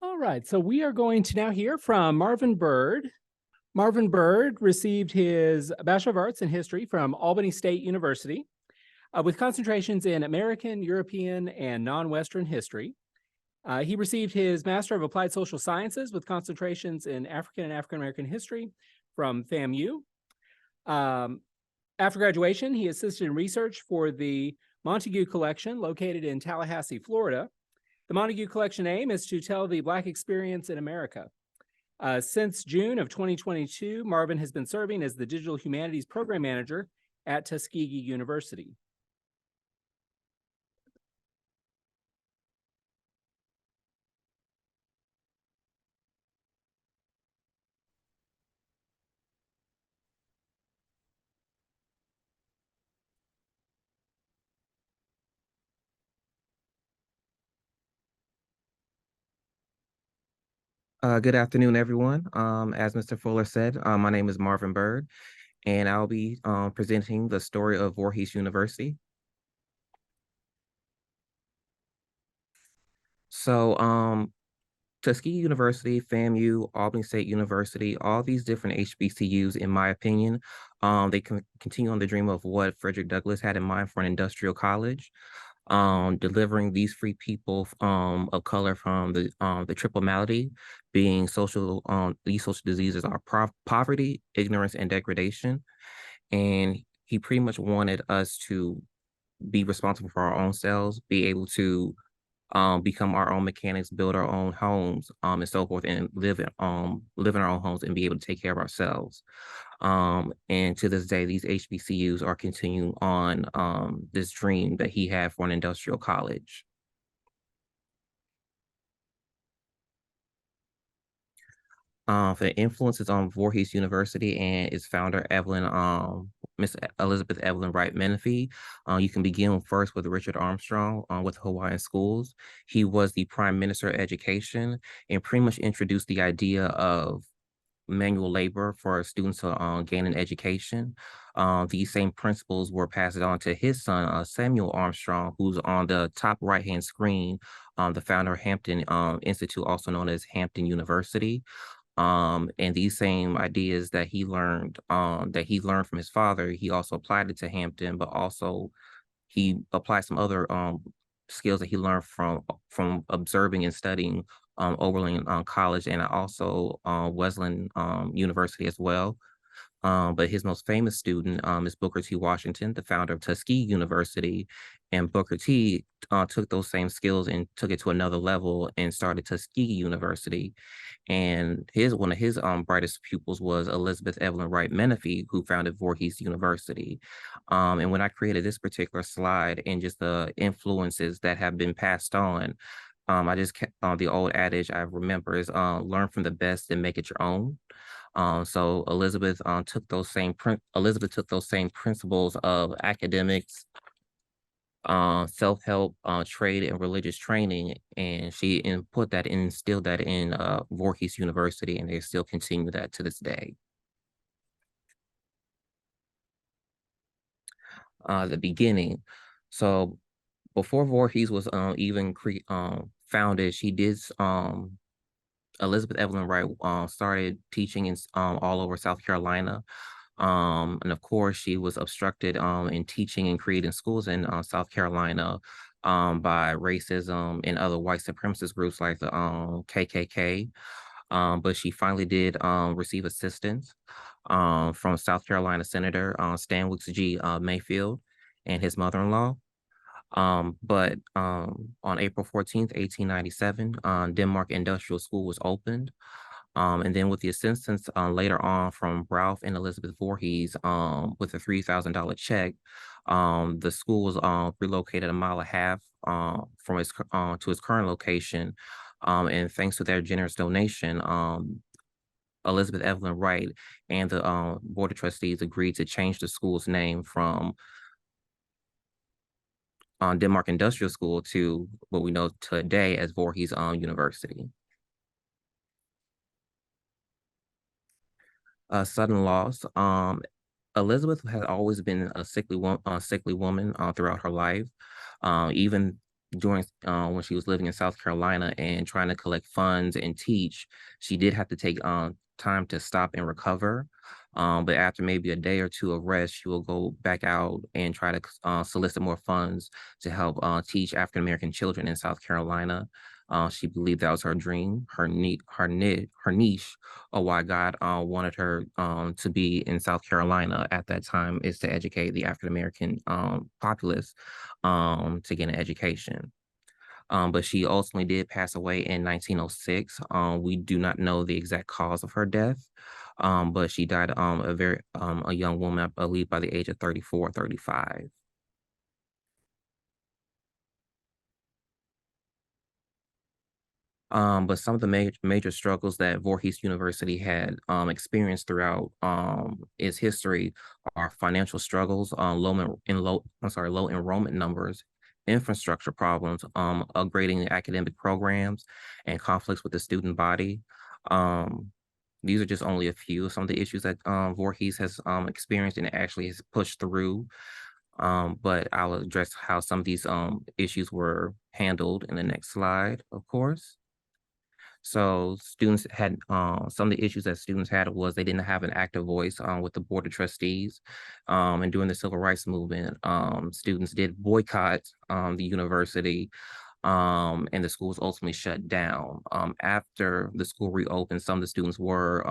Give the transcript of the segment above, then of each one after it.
All right, so we are going to now hear from Marvin Byrd. Marvin Byrd received his Bachelor of Arts in History from Albany State University with concentrations in American, European, and non-Western history. He received his Master of Applied Social Sciences with concentrations in African and African American history from FAMU. After graduation, he assisted in research for the Montague Collection located in Tallahassee, Florida. The Montague Collection aim is to tell the Black experience in America. Since June of 2022, Marvin has been serving as the Digital Humanities Program Manager at Tuskegee University. Good afternoon, everyone. As Mr. Fuller said, my name is Marvin Byrd, and I'll be presenting the story of Voorhees University. So, Tuskegee University, FAMU, Albany State University, all these different HBCUs, in my opinion, they can continue on the dream of what Frederick Douglass had in mind for an industrial college, delivering these free people of color from the triple malady, being these social diseases are poverty, ignorance, and degradation. And he pretty much wanted us to be responsible for our own selves, be able to become our own mechanics, build our own homes, and so forth, and live in our own homes and be able to take care of ourselves. And to this day, these HBCUs are continuing on this dream that he had for an industrial college. For the influences on Voorhees University and its founder, Miss Elizabeth Evelyn Wright Menifee. You can begin first with Richard Armstrong with Hawaiian schools. He was the Prime Minister of Education and pretty much introduced the idea of manual labor for students to gain an education. These same principles were passed on to his son, Samuel Armstrong, who's on the top right-hand screen, the founder of Hampton Institute, also known as Hampton University. And these same ideas that he learned from his father, he also applied it to Hampton, but also he applied some other skills that he learned from observing and studying Oberlin College and also Wesleyan University as well. But his most famous student is Booker T. Washington, the founder of Tuskegee University. And Booker T took those same skills and took it to another level and started Tuskegee University. And one of his brightest pupils was Elizabeth Evelyn Wright Menifee, who founded Voorhees University. And when I created this particular slide and just the influences that have been passed on, I just kept the old adage I remember is learn from the best and make it your own. So Elizabeth took those same principles of academics, self-help, trade, and religious training, and she instilled that in Voorhees University, and they still continue that to this day. The beginning. So before Voorhees was even founded, Elizabeth Evelyn Wright started teaching in all over South Carolina. And of course, she was obstructed in teaching and creating schools in South Carolina by racism and other white supremacist groups like the KKK. But she finally did receive assistance from South Carolina Senator Stanwix G. Mayfield and his mother-in-law. But on April 14th, 1897, Denmark Industrial School was opened. And then with the assistance later on from Ralph and Elizabeth Voorhees with a $3,000 check, the school was relocated 1.5 miles from to its current location. And thanks to their generous donation, Elizabeth Evelyn Wright and the Board of Trustees agreed to change the school's name from Denmark Industrial School to what we know today as Voorhees University. Sudden loss. Elizabeth had always been a sickly woman throughout her life. Even during when she was living in South Carolina and trying to collect funds and teach, she did have to take time to stop and recover. But after maybe a day or two of rest, she will go back out and try to solicit more funds to help teach African American children in South Carolina. She believed that was her dream, her niche, or why God wanted her to be in South Carolina at that time, is to educate the African American populace to get an education. But she ultimately did pass away in 1906. We do not know the exact cause of her death, but she died a young woman, I believe, by the age of 34, 35. But some of the major struggles that Voorhees University had experienced throughout its history are financial struggles, low enrollment numbers, infrastructure problems, upgrading academic programs, and conflicts with the student body. These are just only a few of some of the issues that Voorhees has experienced and actually has pushed through. But I'll address how some of these issues were handled in the next slide, of course. So students had some of the issues that students had was they didn't have an active voice with the board of trustees. And during the civil rights movement, students did boycott the university, and the school was ultimately shut down. After the school reopened, some of the students were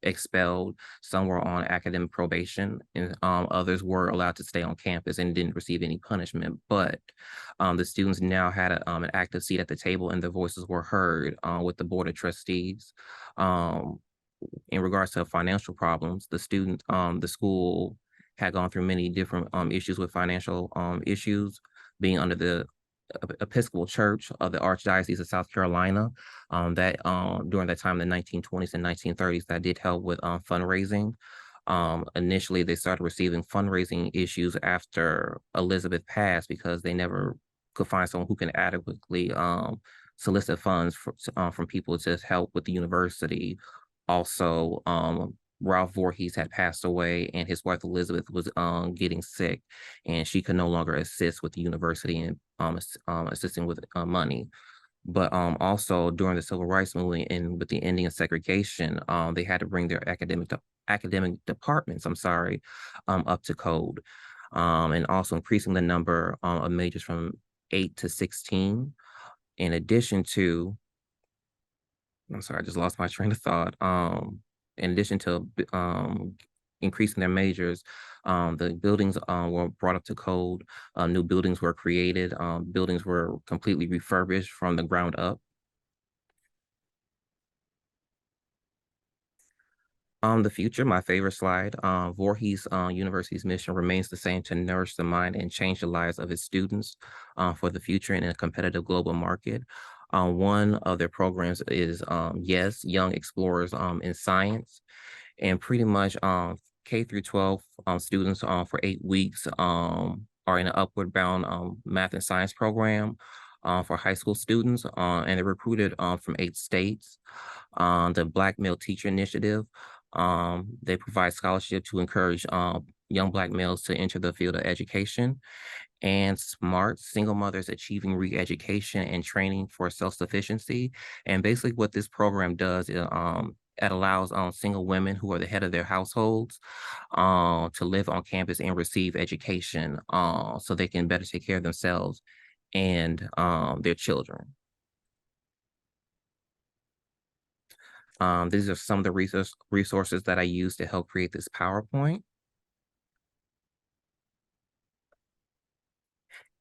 expelled, some were on academic probation, and others were allowed to stay on campus and didn't receive any punishment. But the students now had an active seat at the table, and their voices were heard with the board of trustees. In regards to financial problems, the school had gone through many different issues with financial issues, being under the Episcopal Church of the Archdiocese of South Carolina. That during that time in the 1920s and 1930s, that did help with fundraising. Initially, they started receiving fundraising issues after Elizabeth passed because they never could find someone who can adequately solicit funds from people to help with the university. Also, Ralph Voorhees had passed away, and his wife Elizabeth was getting sick, and she could no longer assist with the university and assisting with money. But also during the civil rights movement and with the ending of segregation, they had to bring their academic departments, up to code, and also increasing the number of majors from 8 to 16. In addition to, I just lost my train of thought. In addition to increasing their majors, the buildings were brought up to code. New buildings were created. Buildings were completely refurbished from the ground up. The future, my favorite slide. Voorhees University's mission remains the same: to nourish the mind and change the lives of its students for the future in a competitive global market. One of their programs is YES, Young Explorers in Science, and pretty much K through 12 students for 8 weeks are in an upward bound math and science program for high school students, and they're recruited from 8 states. The Black Male Teacher Initiative, they provide scholarship to encourage young Black males to enter the field of education. And SMART, Single Mothers Achieving Re-Education and Training for Self-Sufficiency. And basically what this program does is it allows single women who are the head of their households to live on campus and receive education so they can better take care of themselves and their children. These are some of the resources that I use to help create this PowerPoint.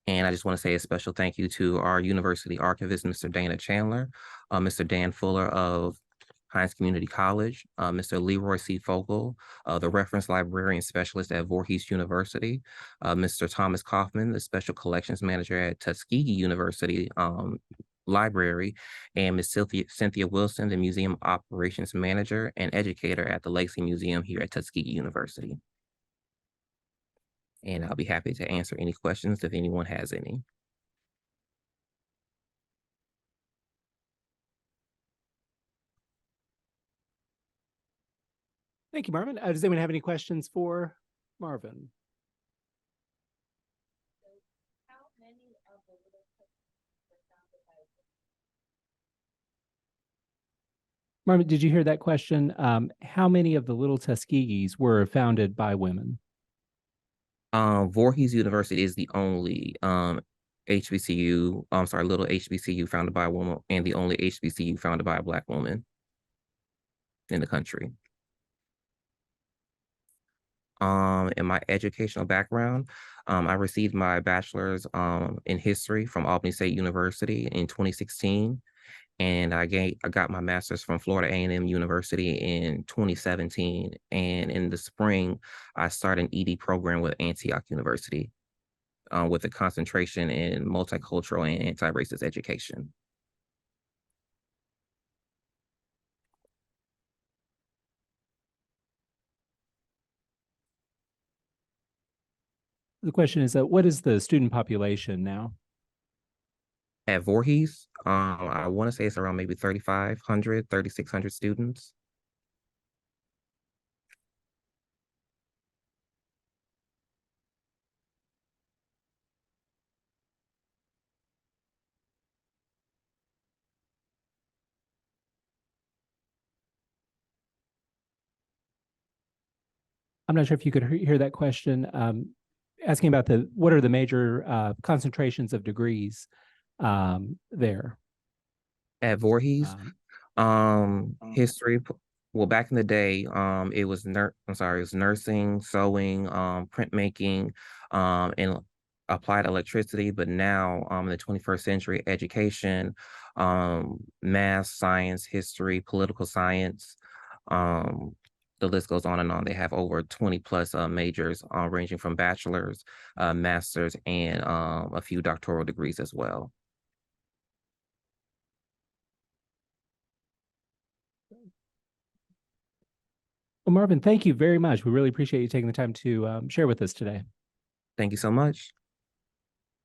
And I just want to say a special thank you to our university archivist, Mr. Dana Chandler, Mr. Dan Fuller of Hines Community College, Mr. Leroy C. Fogle, the reference librarian specialist at Voorhees University, Mr. Thomas Kaufman, the special collections manager at Tuskegee University Library, and Ms. Cynthia Wilson, the museum operations manager and educator at the Legacy Museum here at Tuskegee University. And I'll be happy to answer any questions if anyone has any. Thank you, Marvin. Does anyone have any questions for Marvin? Marvin, did you hear that question? How many of the Little Tuskegees were founded by women? Voorhees University is the only HBCU, I'm sorry, little HBCU founded by a woman and the only HBCU founded by a Black woman in the country. In my educational background, I received my bachelor's in history from Albany State University in 2016. And I got my master's from Florida A&M University in 2017. And in the spring, I started an ED program with Antioch University with a concentration in multicultural and anti-racist education. The question is, what is the student population now? At Voorhees, I want to say it's around maybe 3,500, 3,600 students. I'm not sure if you could hear that question. Asking about what are the major concentrations of degrees there? At Voorhees, history, well, back in the day, it was it was nursing, sewing, printmaking, and applied electricity. But now, in the 21st century, education, math, science, history, political science, the list goes on and on. They have over 20 plus majors, ranging from bachelor's, master's, and a few doctoral degrees as well. Well, Marvin, thank you very much. We really appreciate you taking the time to share with us today. Thank you so much.